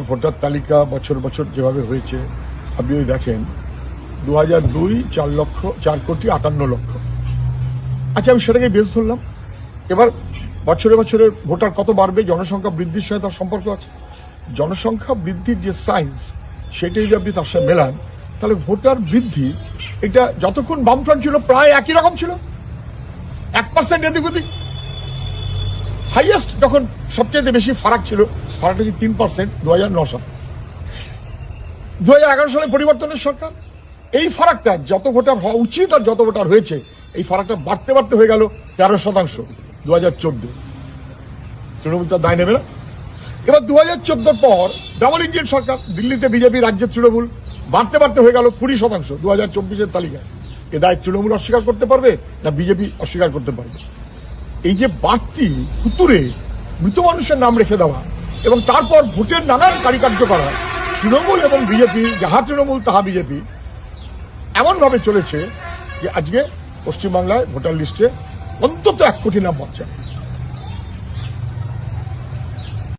Voter তালিকা বছর বছর যেভাবে হয়েছে আপনি যদি দেখেন 2002 4,58,00,000। আচ্ছা, আমি সেটাকে বেশ ধরলাম। এবার বছরে বছরে ভোটার কত বাড়বে, জনসংখ্যা বৃদ্ধির সাথে তার সম্পর্ক আছে। জনসংখ্যা বৃদ্ধির যে সাইন্স সেটাই যদি আপনি তার সাথে মেলান, তাহলে ভোটার বৃদ্ধি এটা যতক্ষণ বামফ্রন্ট ছিল প্রায় একই রকম ছিল, 1% এদিক ওদিক। হাইয়েস্ট যখন সবচেয়ে বেশি ফারাক ছিল, ফারাকটা কি 3% 2009 সাল। 2011 সালে পরিবর্তনের সরকার, এই ফারাকটা যত ভোটার হওয়া উচিত আর যত ভোটার হয়েছে, এই ফারাকটা বাড়তে বাড়তে হয়ে গেল 13% 2014। তৃণমূল তার দায় নেবে না। এবার 2014 পর ডাবল ইঞ্জিন সরকার, দিল্লিতে বিজেপি, রাজ্যের তৃণমূল, বাড়তে বাড়তে হয়ে গেল 20% 2024-এর তালিকায়। এ দায় তৃণমূল অস্বীকার করতে পারবে না বিজেপি অস্বীকার করতে পারবে? এই যে বাড়তি ফুতুরে মৃত মানুষের নাম রেখে দেওয়া এবং তারপর ভোটের নানান কারিকার্য করা, তৃণমূল এবং বিজেপি, যাহা তৃণমূল তাহা বিজেপি, এমনভাবে চলেছে যে আজকে পশ্চিমবাংলায় ভোটার লিস্টে অন্তত 1 কোটি নাম পাচ্ছে।